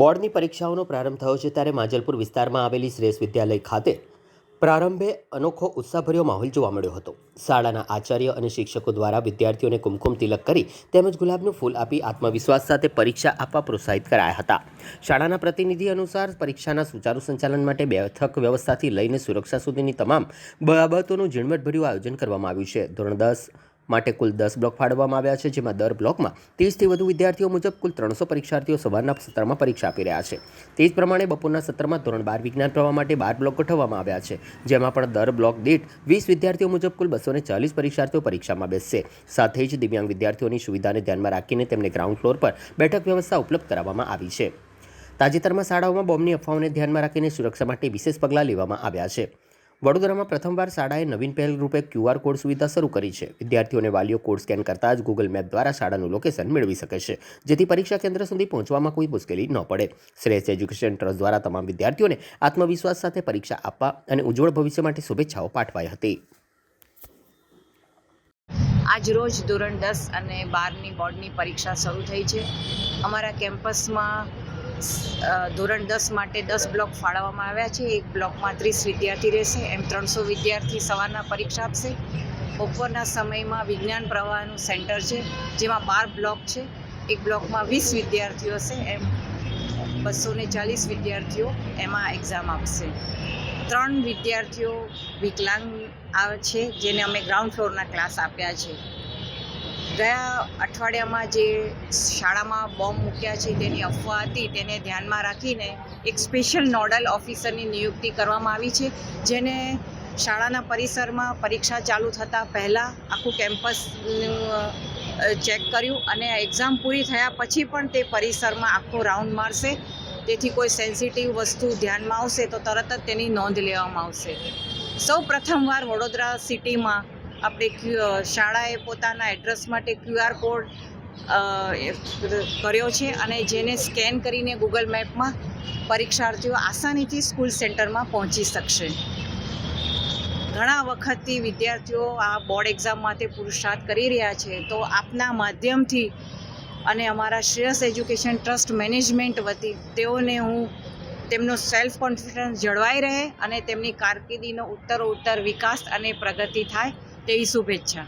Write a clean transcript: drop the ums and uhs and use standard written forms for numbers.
બોર્ડની પરીક્ષાઓનો પ્રારંભ થયો છે ત્યારે માંજલપુર વિસ્તારમાં આવેલી શ્રેષ્ઠ વિદ્યાલય ખાતે પ્રારંભે અનોખો ઉત્સાહભર્યો માહોલ જોવા મળ્યો હતો। શાળાના આચાર્ય અને શિક્ષકો દ્વારા વિદ્યાર્થીઓને કુમકુમ તિલક કરી તેમજ ગુલાબનું ફૂલ આપી આત્મવિશ્વાસ સાથે પરીક્ષા આપવા પ્રોત્સાહિત કરાયા હતા। શાળાના પ્રતિનિધિ અનુસાર પરીક્ષાના સુચારુ સંચાલન માટે બેઠક વ્યવસ્થાથી લઈને સુરક્ષા સુધીની તમામ બાબતોનું ઝીણવટભર્યું આયોજન કરવામાં આવ્યું છે। ધોરણ 10 માટે કુલ 10 બ્લોક ફાળવવામાં આવ્યા છે, જેમાં દર બ્લોકમાં 30થી વધુ વિદ્યાર્થીઓ મુજબ કુલ 300 પરીક્ષાર્થીઓ સવારના સત્રમાં પરીક્ષા આપી રહ્યા છે। તે જ પ્રમાણે બપોરના સત્રમાં ધોરણ 12 વિજ્ઞાન પ્રવાહ માટે 12 બ્લોક ગોઠવવામાં આવ્યા છે, જેમાં પણ દર બ્લોક દીઠ 20 વિદ્યાર્થીઓ મુજબ કુલ 240 પરીક્ષાર્થીઓ પરીક્ષામાં બેસશે। સાથે જ દિવ્યાંગ વિદ્યાર્થીઓની સુવિધાને ધ્યાનમાં રાખીને તેમને ગ્રાઉન્ડ ફ્લોર પર બેઠક વ્યવસ્થા ઉપલબ્ધ કરાવવામાં આવી છે। તાજેતરમાં શાળાઓમાં બોમ્બની અફવાઓને ધ્યાનમાં રાખીને સુરક્ષા માટે વિશેષ પગલાં લેવામાં આવ્યા છે। વડોદરામાં પ્રથમવાર શાળાએ નવીન પહેલ રૂપે QR કોડ સુવિધા શરૂ કરી છે। વિદ્યાર્થીઓને વાલીઓ કોડ સ્કેન કરતાં જ ગૂગલ મેપ દ્વારા શાળાનું લોકેશન મેળવી શકે છે, જેથી પરીક્ષા કેન્દ્ર સુધી પહોંચવામાં કોઈ મુશ્કેલી ન પડે। શ્રેષ્ઠ એજ્યુકેશન ટ્રસ્ટ દ્વારા તમામ વિદ્યાર્થીઓને આત્મવિશ્વાસ સાથે પરીક્ષા આપવા અને ઉજ્જવળ ભવિષ્ય માટે શુભેચ્છાઓ પાઠવાઈ હતી। આજરોજ ધોરણ 10 અને 12ની બોર્ડની પરીક્ષા શરૂ થઈ છે। અમારા કેમ્પસમાં ધોરણ 10 માટે 10 બ્લોક ફાળવવામાં આવ્યા છે। એક બ્લોકમાં 30 વિદ્યાર્થી રહેશે, એમ 300 વિદ્યાર્થી સવારના પરીક્ષા આપશે। બપોરના સમયમાં વિજ્ઞાન પ્રવાહનું સેન્ટર છે, જેમાં 12 બ્લોક છે। એક બ્લોકમાં 20 વિદ્યાર્થીઓ હશે, એમ 240 વિદ્યાર્થીઓ એમાં એક્ઝામ આપશે। 3 વિદ્યાર્થીઓ વિકલાંગ આવે છે, જેને અમે ગ્રાઉન્ડ ફ્લોરના ક્લાસ આપ્યા છે। ગયા અઠવાડિયામાં જે શાળામાં બોમ્બ મૂક્યા છે તેની અફવા હતી, તેને ધ્યાનમાં રાખીને એક સ્પેશિયલ નોડલ ઓફિસરની નિયુક્તિ કરવામાં આવી છે, જેને શાળાના પરિસરમાં પરીક્ષા ચાલુ થતાં પહેલાં આખું કેમ્પસનું ચેક કર્યું અને એક્ઝામ પૂરી થયા પછી પણ તે પરિસરમાં આખો રાઉન્ડ મારશે, તેથી કોઈ સેન્સિટિવ વસ્તુ ધ્યાનમાં આવશે તો તરત જ તેની નોંધ લેવામાં આવશે। સૌ પ્રથમવાર વડોદરા સિટીમાં આપણે શાળાએ પોતાના એડ્રેસ માટે QR કોડ કર્યો છે અને જેને સ્કેન કરીને ગૂગલ મેપમાં પરીક્ષાર્થીઓ આસાનીથી સ્કૂલ સેન્ટરમાં પહોંચી શકશે। ઘણા વખતથી વિદ્યાર્થીઓ આ બોર્ડ એક્ઝામ માટે પુરુષાર્થ કરી રહ્યા છે, તો આપના માધ્યમથી અને અમારા શ્રેષ્ઠ એજ્યુકેશન ટ્રસ્ટ મેનેજમેન્ટ વતી તેઓને હું તેમનો સેલ્ફ કોન્ફિડન્સ જળવાઈ રહે અને તેમની કારકિર્દીનો ઉત્તરોત્તર વિકાસ અને પ્રગતિ થાય તેવી શુભેચ્છા।